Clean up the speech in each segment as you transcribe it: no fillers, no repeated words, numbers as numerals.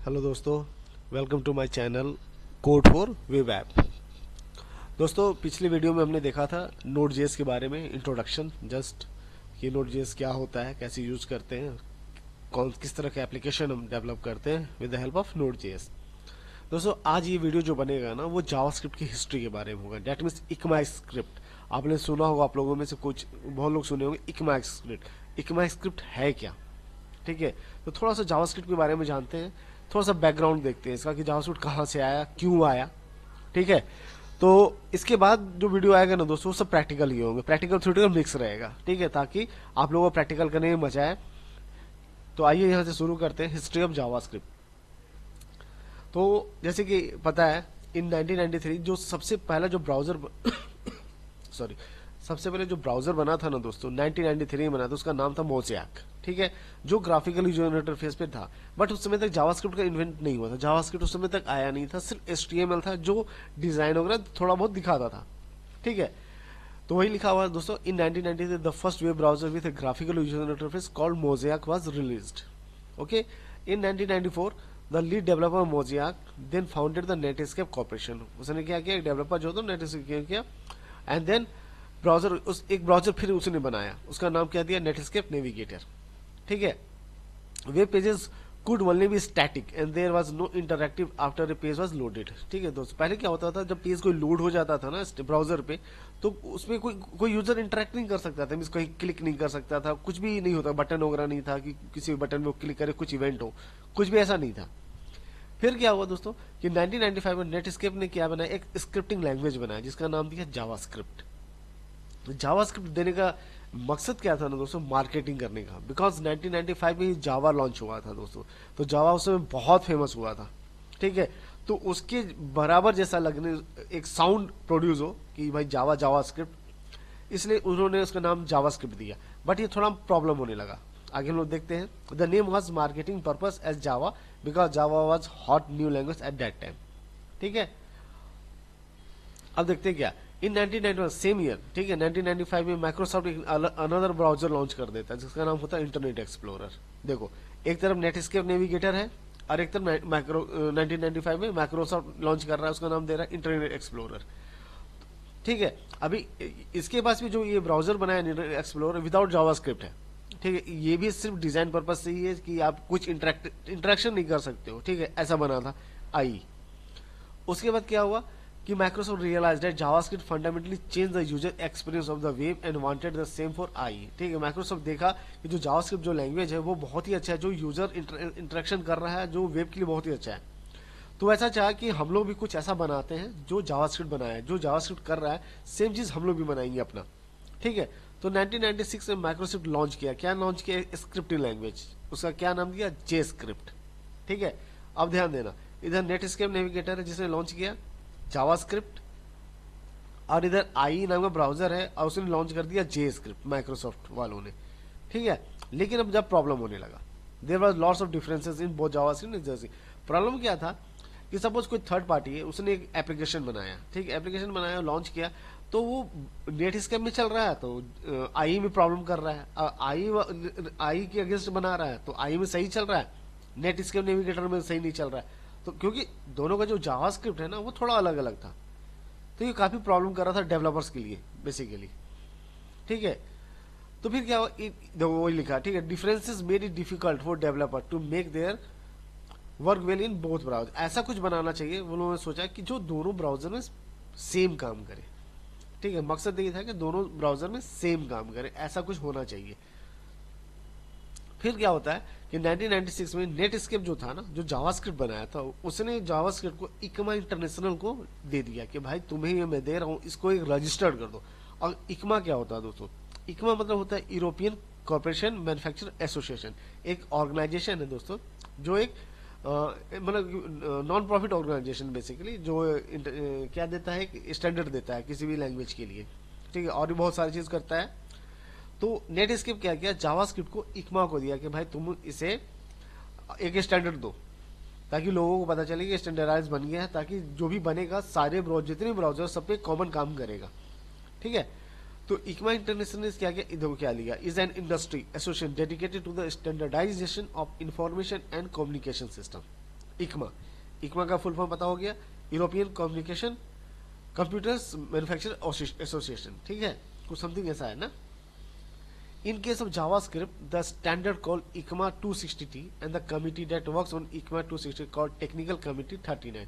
Hello दोस्तों, welcome to my channel code for web app. दोस्तों, पिछली वीडियो में हमने देखा था नोड जेएस के बारे में, इंट्रोडक्शन जस्ट कि नोड जेएस क्या होता है, कैसे यूज करते हैं, कौन किस तरह के एप्लीकेशन हम डेवलप करते हैं with the help of node JS. दोस्तों, आज ये वीडियो जो बनेगा ना वो जावास्क्रिप्ट की हिस्ट्री के बारे में होगा। That means ECMA script. आपने सुना होगा, आप लोगों में से कुछ बहुत लोग सुने होंगे इकमा स्क्रिप्ट। इकमा स्क्रिप्ट है क्या? ठीक है, तो थोड़ा सा जावास्क्रिप्ट के बारे में जानते हैं, थोड़ा सा बैकग्राउंड देखते हैं इसका कि जावास्क्रिप्ट कहाँ से आया, क्यों आया। ठीक है, तो इसके बाद जो वीडियो आएगा ना दोस्तों, वो सब प्रैक्टिकल ही होंगे, प्रैक्टिकल थ्योरेटिकल मिक्स रहेगा। ठीक है, ताकि आप लोगों को प्रैक्टिकल करने में मजा आए। तो आइए यहाँ से शुरू करते हैं हिस्ट्री ऑफ जावास्क्रिप्ट। तो जैसे कि पता है, इन 1993 जो सबसे पहला जो ब्राउजर सॉरी सबसे पहले जो ब्राउजर बना था ना दोस्तों, 1993 में बना था, उसका नाम था मोज़ैक। ठीक है, जो ग्राफिकल यूजर इंटरफेस पे था। बट उस समय तक जावास्क्रिप्ट का इन्वेंट नहीं हुआ था, जावास्क्रिप्ट उस समय तक आया नहीं था, सिर्फ एचटीएमएल था जो डिजाइन वगैरह थोड़ा बहुत दिखाता था। ठीक है, तो वही लिखा हुआ है दोस्तों, in 1993 the first web browser with graphical user interface called Mosaic was released. Okay, in 1994 the lead developer Mosaic then founded the Netscape corporation. उसने क्या किया, एक डेवलपर जो था नेटस्केप किया, एंड देन ब्राउजर, उस एक ब्राउजर फिर उसने बनाया, उसका नाम क्या दिया, नेटस्केप नेविगेटर। ठीक है, web pages could only be static and there was no interactive after a page was loaded. ठीक है दोस्तों, पहले क्या होता था, जब पेज कोई लोड हो जाता था ना ब्राउजर पे, तो उसमें कोई यूजर इंटरेक्ट नहीं कर सकता था, मींस कहीं क्लिक नहीं कर सकता था, कुछ भी नहीं होता, बटन वगैरह नहीं था कि किसी बटन पे क्लिक करे कुछ इवेंट हो, कुछ भी ऐसा नहीं था। फिर क्या हुआ दोस्तों कि 1995 में नेटस्केप ने क्या बनाया, एक स्क्रिप्टिंग लैंग्वेज बनाया जिसका नाम दिया जावास्क्रिप्ट। जावास्क्रिप्ट देने का मकसद क्या था ना दोस्तों, मार्केटिंग करने का। बिकॉज 1995 में ही जावा लॉन्च हुआ था दोस्तों, तो जावा उस समय बहुत फेमस हुआ था। ठीक है, तो उसके बराबर जैसा लगने, एक साउंड प्रोड्यूस हो कि भाई जावा जावास्क्रिप्ट, इसलिए उन्होंने उसका नाम जावास्क्रिप्ट दिया। बट ये थोड़ा प्रॉब्लम होने लगा। आगे हम लोग देखते हैं, the name was marketing purpose as Java because Java was hot new language at that time. ठीक है, अब देखते हैं क्या, इन 1991 सेम ईयर, ठीक है, 1995 में माइक्रोसॉफ्ट एक अनदर ब्राउजर लॉन्च कर देता है जिसका नाम होता है इंटरनेट एक्सप्लोरर। देखो, एक तरफ नेटस्केप नेविगेटर है और एक तरफ माइक्रो 1995 में माइक्रोसॉफ्ट लॉन्च कर रहा है, उसका नाम दे रहा है इंटरनेट एक्सप्लोरर। ठीक है, अभी इसके पास भी जो ये ब्राउजर बनाया इंटरनेट एक्सप्लोरर विदाउट जावास्क्रिप्ट है। ठीक है, ये भी सिर्फ डिजाइन पर्पज से ही है कि आप कुछ इंटरेक्शन नहीं कर सकते हो। ठीक है, ऐसा बना था आई। उसके बाद क्या हुआ कि Microsoft realized that JavaScript fundamentally changed the user experience of the web and wanted the same for IE। ठीक है, Microsoft देखा कि जो JavaScript जो लैंग्वेज है वो बहुत ही अच्छा है, जो यूजर इंटरेक्शन कर रहा है, जो वेब के लिए बहुत ही अच्छा है। तो ऐसा चाहा कि हम लोग भी कुछ ऐसा बनाते हैं जो JavaScript बनाया है, जो JavaScript कर रहा है सेम चीज हम लोग भी बनाएंगे अपना। ठीक है, तो 1996 में माइक्रोसॉफ्ट लॉन्च किया, क्या लॉन्च किया, स्क्रिप्टिंग लैंग्वेज, उसका क्या नाम दिया, जे स्क्रिप्ट। ठीक है, अब ध्यान देना, इधर नेटस्केप नेविगेटर है जिसने लॉन्च किया जावास्क्रिप्ट, और इधर आई नाम का ब्राउजर है और उसने लॉन्च कर दिया जे स्क्रिप्ट माइक्रोसॉफ्ट वालों ने। ठीक है, लेकिन अब जब प्रॉब्लम होने लगा, there was lots of differences in both JavaScript and J. Problem क्या था कि सपोज कोई थर्ड पार्टी है, उसने एक एप्लीकेशन बनाया, ठीक है, एप्लीकेशन बनाया, लॉन्च किया, तो वो नेटस्केप में चल रहा है तो आई में प्रॉब्लम कर रहा है, आई के अगेंस्ट बना रहा है तो आई में सही चल रहा है, नेटस्केप नेविगेटर में सही नहीं चल रहा है। तो क्योंकि दोनों का जो जावास्क्रिप्ट है ना वो थोड़ा अलग अलग था, तो ये काफी प्रॉब्लम कर रहा था डेवलपर्स के लिए बेसिकली। ठीक है, तो फिर क्या हुआ, वही लिखा, ठीक है, differences made it difficult for developer to make their work well in both browser. ऐसा कुछ बनाना चाहिए, उन्होंने सोचा कि जो दोनों ब्राउजर में सेम काम करे। ठीक है, मकसद ये था कि दोनों ब्राउजर में सेम काम करे, ऐसा कुछ होना चाहिए। फिर क्या होता है कि 1996 में नेटस्केप जो था ना, जो जावास्क्रिप्ट बनाया था, उसने जावास्क्रिप्ट को इकमा इंटरनेशनल को दे दिया कि भाई तुम्हें ये मैं दे रहा हूँ, इसको एक रजिस्टर्ड कर दो। और इकमा क्या होता है दोस्तों, इकमा मतलब होता है यूरोपियन कॉर्पोरेशन मैन्युफैक्चर एसोसिएशन। एक ऑर्गेनाइजेशन है दोस्तों, जो एक मतलब नॉन प्रॉफिट ऑर्गेनाइजेशन बेसिकली, जो क्या देता है, स्टैंडर्ड देता है किसी भी लैंग्वेज के लिए। ठीक है, और भी बहुत सारी चीज करता है। तो नेटस्केप क्या किया, जावास्क्रिप्ट को इकमा को दिया कि भाई तुम इसे एक स्टैंडर्ड दो, ताकि लोगों को पता चले कि स्टैंडर्डाइज बन गया है, ताकि जो भी बनेगा सारे ब्राउजर, जितने ब्राउजर, सब पे कॉमन काम करेगा। ठीक है, तो इकमा इंटरनेशनल ने क्या किया, इधर क्या लिया, is an industry association dedicated to the standardisation of information and communication system. ECMA, ECMA का फुल फॉर्म पता हो गया, European communication computers manufacture association, ठीक है, कुछ समथिंग ऐसा है ना। In case of JavaScript, the standard called ECMA 260T and the committee that works on ECMA 260 called Technical Committee 39,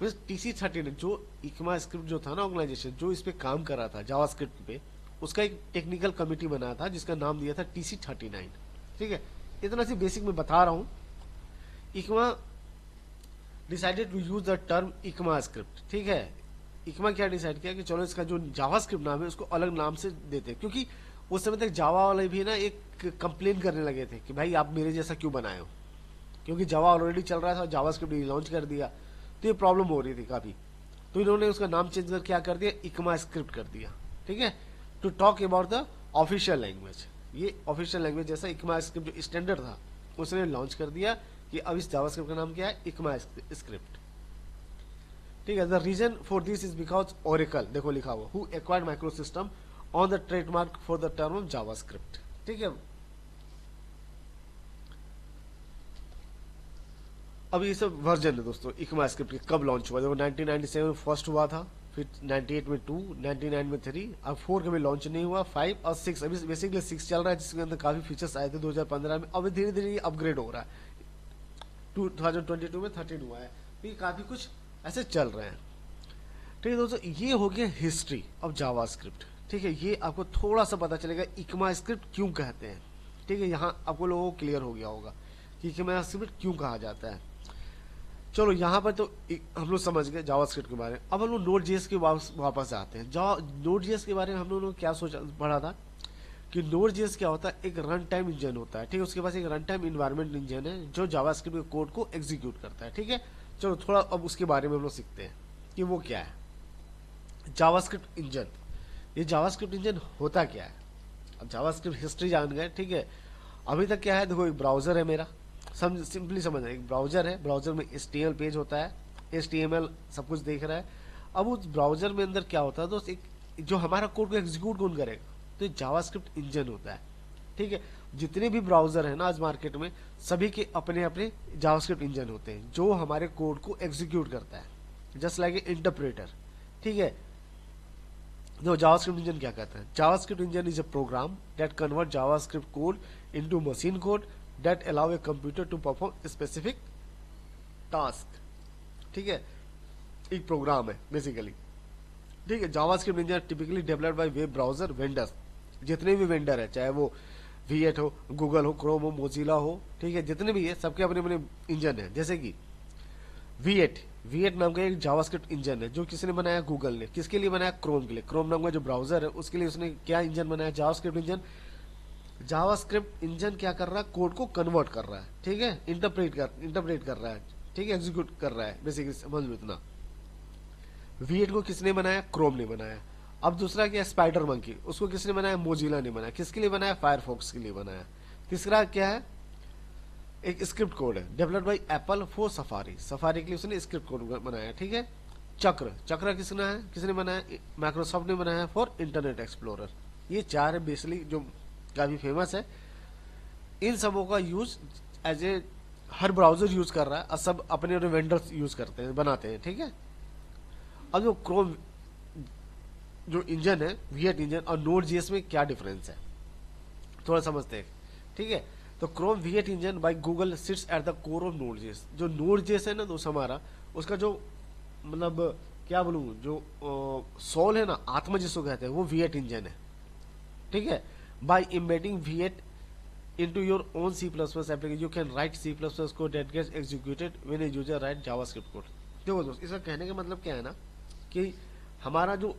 means TC39 जो ECMA स्क्रिप्ट जो था ना ऑर्गेनाइजेशन जो इस पे काम कर रहा था जावास्क्रिप्ट पे, उसका एक टेक्निकल कमिटी बना था जिसका नाम दिया था TC39, ठीक है। इतना सी बेसिक में बता रहा हूँ। ECMA decided to use the term ECMA script, ठीक है। ECMA क्या डिसाइड किया कि चलो इसका जो जावास्क्रिप्ट नाम है उसको अलग नाम से देते हैं, क्योंकि उस समय तक जावा वाले भी ना एक कंप्लेन करने लगे थे कि भाई आप मेरे जैसा क्यों बनाए हो, क्योंकि जावा ऑलरेडी चल रहा था, जावास्क्रिप्ट लॉन्च कर दिया तो ये प्रॉब्लम हो रही थी काफी। तो इन्होंने उसका नाम चेंज कर क्या कर दिया, इकमा स्क्रिप्ट कर दिया, ठीक है, to talk about the official language. ये ऑफिशियल लैंग्वेज जैसा इकमा स्क्रिप्ट जो स्टैंडर्ड था उसने लॉन्च कर दिया कि अब इस जावास्क्रिप्ट का नाम क्या है, इकमा स्क्रिप्ट, ठीक है। The reason for this is because Oracle, देखो लिखा हुआ, who acquired Microsystem on the trademark for the term of JavaScript, ठीक है। अब ये सब वर्जन है दोस्तों इकमा स्क्रिप्ट के, कब लॉन्च हुआ, देखो 1997 में फर्स्ट हुआ था, फिर 98 में 2, 99 में 3, अब 4 कभी लॉन्च नहीं हुआ, 5 और 6 अभी बेसिकली 6 चल रहा है जिसके अंदर काफी फीचर्स आए थे 2015 में। अब धीरे धीरे ये अपग्रेड हो रहा है, 2022 में 13 हुआ है, तो ये काफी कुछ ऐसे चल रहे हैं, ठीक है दोस्तों। ये हो गया हिस्ट्री ऑफ जावास्क्रिप्ट, ठीक है। ये आपको थोड़ा सा पता चलेगा इकमा स्क्रिप्ट क्यों कहते हैं, ठीक है। यहाँ आपको लोगों को क्लियर हो गया होगा कि इकमा स्क्रिप्ट क्यों कहा जाता है। चलो यहाँ पर तो हम लोग समझ गए जावास्क्रिप्ट के बारे में। अब हम लोग नोड जेएस के वापस आते हैं। नोड जेएस के बारे में हम लोगों ने क्या सोचा पढ़ा था कि नोड जेएस क्या होता है, एक रन टाइम इंजन होता है, ठीक है। उसके पास एक रन टाइम इन्वायरमेंट इंजन है जो जावास्क्रिप्ट के कोड को एग्जीक्यूट करता है, ठीक है। चलो थोड़ा अब उसके बारे में हम लोग सीखते हैं कि वो क्या है जावास्क्रिप्ट इंजन। ये जावास्क्रिप्ट इंजन होता क्या है। अब जावास्क्रिप्ट हिस्ट्री जान गए, ठीक है। अभी तक क्या है, देखो एक ब्राउजर है मेरा, सिंपली समझ रहे, एक ब्राउजर है, ब्राउजर में HTML पेज होता है, HTML सब कुछ देख रहा है। अब उस ब्राउजर में अंदर क्या होता है दोस्त, एक जो हमारा कोड को एग्जीक्यूट कौन करेगा, तो ये जावास्क्रिप्ट इंजन होता है, ठीक है। जितने भी ब्राउजर है ना आज मार्केट में, सभी के अपने अपने जावास्क्रिप्ट इंजन होते हैं जो हमारे कोड को एग्जीक्यूट करता है, जस्ट लाइक ए इंटरप्रेटर, ठीक है। तो जावास्क्रिप्ट इंजन क्या कहता है, JavaScript engine is a program that convert JavaScript code into machine code that allow a computer to perform specific task, ठीक है। एक प्रोग्राम है बेसिकली, ठीक है। JavaScript engine typically developed by web browser vendors, जितने भी वेंडर है, चाहे वो V8 हो, गूगल हो, क्रोम हो, मोजिला हो, ठीक है, जितने भी है सबके अपने अपने इंजन है। जैसे कि V8 नाम का एक जावास्क्रिप्ट इंजन है जो किसने बनाया, गूगल ने। किसके लिए बनाया, क्रोम के लिए। क्रोम नाम का जो ब्राउजर है उसके लिए उसने क्या इंजन बनाया, जावास्क्रिप्ट इंजन। जावास्क्रिप्ट इंजन क्या कर रहा है, कोड को कन्वर्ट कर रहा है, ठीक है, इंटरप्रेट कर रहा है, ठीक है, एग्जीक्यूट कर रहा है, बेसिकली समझ लो इतना। V8 को किसने बनाया, क्रोम ने बनाया। अब दूसरा क्या है, स्पाइडर मंकी, उसको किसने बनाया, मोजिला ने बनाया। किसके लिए बनाया, फायरफॉक्स के लिए बनाया। तीसरा क्या है, एक स्क्रिप्ट कोड है developed by Apple for safari, safari के लिए उसने स्क्रिप्ट कोड बनाया, ठीक है। चक्र किसने बनाया, माइक्रोसॉफ्ट ने बनाया फॉर इंटरनेट एक्सप्लोरर। ये 4 है बेसिकली जो काफी फेमस है। इन सबों का यूज एज ए हर ब्राउजर यूज कर रहा है और सब अपने अपने वेंडर्स यूज करते हैं, बनाते हैं, ठीक है। अब जो क्रोम जो इंजन है, V8 इंजन और नोड.js में क्या डिफरेंस है थोड़ा समझते हैं, ठीक है। तो Chrome V8 engine by Google seats at the core of Node.js. जो नोड.js है ना दोस्त हमारा, उसका जो मतलब क्या बोलूं, जो सोल है ना, आत्मा जिसको कहते हैं, वो V8 इंजन है, ठीक है। By embedding V8 into your own C++ application you can write C++ code that gets executed when a user write JavaScript code। देखो दोस्त, इसका कहने का मतलब क्या है ना कि हमारा जो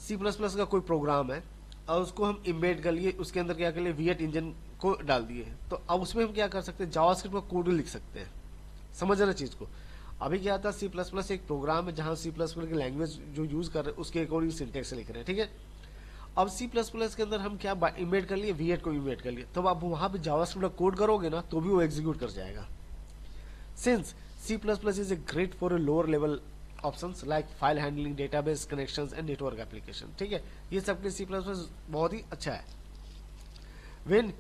C++ का कोई प्रोग्राम है और उसको हम इम्बेड कर लिए, उसके अंदर क्या कर लिए, V8 इंजन को डाल दिए, तो अब उसमें हम क्या कर सकते हैं, जावास्क्रिप्ट का कोड लिख सकते हैं। समझना चीज को। अभी क्या था, C++ एक प्रोग्राम है जहां C++ की लैंग्वेज जो यूज कर रहे हैं उसके अकॉर्डिंग सिंटेक्स लिख रहे हैं, ठीक है। अब C++ के अंदर हम क्या इम्बेड कर लिए, V8 को इम्बेड कर लिए, तो आप वहां पे जावास्क्रिप्ट का कोड करोगे ना तो भी वो एग्जीक्यूट कर जाएगा। Since C++ is a great for a lower level options like file handling, database connections and network application, ठीक है। ये सब के C++ बहुत ही अच्छा है। When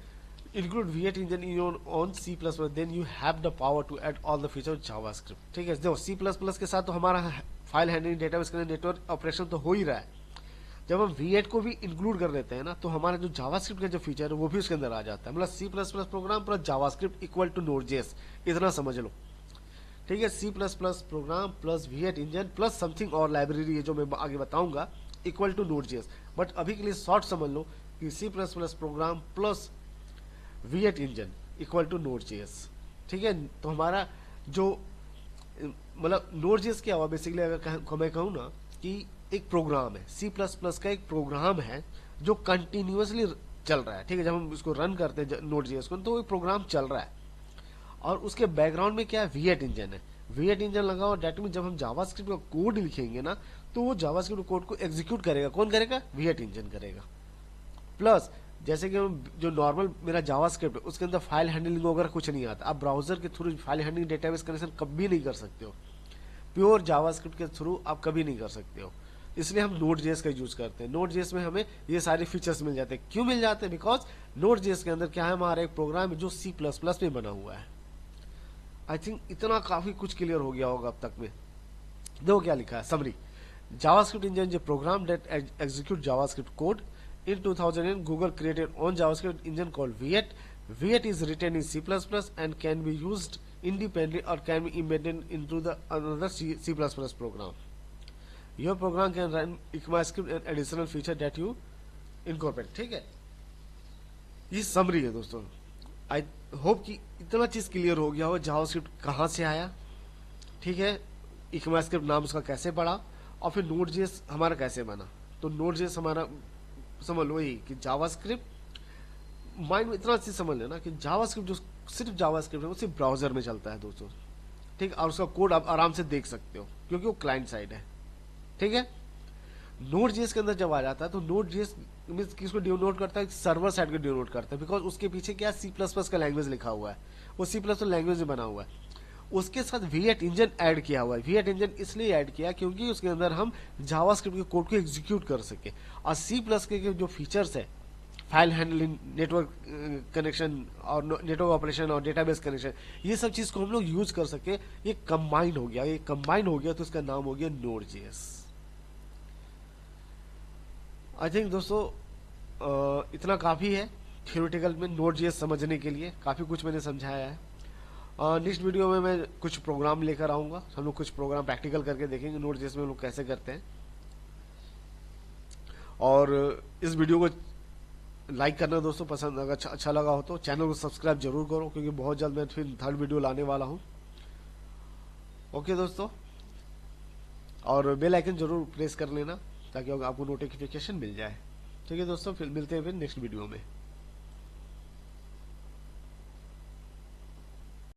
include V8 engine in your own C++, then you have the power to add all the feature of JavaScript. ठीक है, देखो C++ के साथ तो हमारा file handling, database connection, network operation तो हो ही रहा है। जब हम V8 को भी इंक्लूड कर देते हैं ना, तो हमारा जो जावास्क्रिप्ट का जो फीचर है वो भी उसके अंदर आ जाता है। मतलब C++ program plus JavaScript equal to Node.js, इतना समझ लो। ठीक है, C++ program plus V8 engine plus something और लाइब्रेरी है जो मैं आगे बताऊंगा, इक्वल टू Node.js। बट अभी के लिए शॉर्ट समझ लो कि C++ program plus V8 engine equal to Node.js। ठीक है, तो हमारा जो मतलब Node.js क्या हुआ बेसिकली, अगर मैं कहूँ ना कि एक प्रोग्राम है, C++ का एक प्रोग्राम है जो कंटिन्यूअसली चल रहा है। ठीक है, जब हम इसको रन करते हैं Node.js को, तो वो प्रोग्राम चल रहा है और उसके बैकग्राउंड में क्या है, V8 इंजन है। V8 इंजन लगा हुआ, डेट मीन जब हम जावास्क्रिप्ट का कोड लिखेंगे ना, तो वो जावास्क्रिप्ट कोड को एग्जीक्यूट करेगा। कौन करेगा? V8 इंजन करेगा। प्लस जैसे कि जो नॉर्मल मेरा जावास्क्रिप्ट है उसके अंदर फाइल हैंडलिंग वगैरह कुछ नहीं आता। आप ब्राउजर के through file handling, database connection कभी नहीं कर सकते हो। प्योर जावास्क्रिप्ट के थ्रू आप कभी नहीं कर सकते हो। इसलिए हम Node.js का यूज करते हैं। Node.js में हमें ये सारे फीचर्स मिल जाते हैं। क्यों मिल जाते हैं? बिकॉज Node.js के अंदर क्या है, हमारा एक प्रोग्राम है जो C++ में बना हुआ है। आई थिंक इतना काफी कुछ क्लियर हो गया होगा अब तक में। देखो क्या लिखा है, summary. JavaScript engine is a program that executes JavaScript code. In 2008, Google created own JavaScript engine called V8. V8 is written in C++ and can be used independently or can be embedded into the another C++ program. Your program can run ECMAScript and additional feature that you incorporate. ठीक है, ये summary है दोस्तों। I hope कि इतना चीज clear हो गया हो, जावास्क्रिप्ट कहाँ से आया, ठीक है, ECMAScript नाम उसका कैसे पड़ा, और फिर Node.js हमारा कैसे बना। तो Node.js हमारा समझ लो ही कि जावास्क्रिप्ट, माइंड में इतना चीज समझ लेना कि जावास्क्रिप्ट जो सिर्फ जावास्क्रिप्ट है वो सिर्फ ब्राउजर में चलता है दोस्तों। ठीक, और उसका कोड आप आराम से देख सकते हो क्योंकि वो क्लाइंट साइड है। ठीक है, Node.js के अंदर जब आ जाता है तो Node.js मींस किसको डिनोट करता है, सर्वर साइड को डिनोट करता है। बिकॉज उसके पीछे क्या C++ का लैंग्वेज लिखा हुआ है, वो C++ लैंग्वेज में बना हुआ है। उसके साथ V8 इंजन ऐड किया हुआ है। V8 इंजन इसलिए ऐड किया क्योंकि उसके अंदर हम जावास्क्रिप्ट के कोड को एग्जीक्यूट कर सके। और C+ के जो फीचर्स है, फाइल हैंडलिंग, नेटवर्क कनेक्शन और नेटवर्क ऑपरेशन और डेटाबेस कनेक्शन, ये सब चीज को हम लोग यूज कर सके। ये कंबाइन हो गया, तो इसका नाम हो गया Node.js। आई थिंक दोस्तों इतना काफी है थियोरेटिकल में Node.js समझने के लिए। काफी कुछ मैंने समझाया है। नेक्स्ट वीडियो में मैं कुछ प्रोग्राम लेकर आऊंगा। हम लोग कुछ प्रोग्राम प्रैक्टिकल करके देखेंगे Node.js में हम लोग कैसे करते हैं। और इस वीडियो को लाइक करना दोस्तों, पसंद अगर अच्छा लगा हो तो चैनल को सब्सक्राइब जरूर करो, क्योंकि बहुत जल्द मैं फिर थर्ड वीडियो लाने वाला हूं। ओके दोस्तों, और बेल आइकन जरूर प्रेस कर लेना ताकि आपको नोटिफिकेशन मिल जाए। ठीक है दोस्तों, फिर मिलते हैं फिर नेक्स्ट वीडियो में।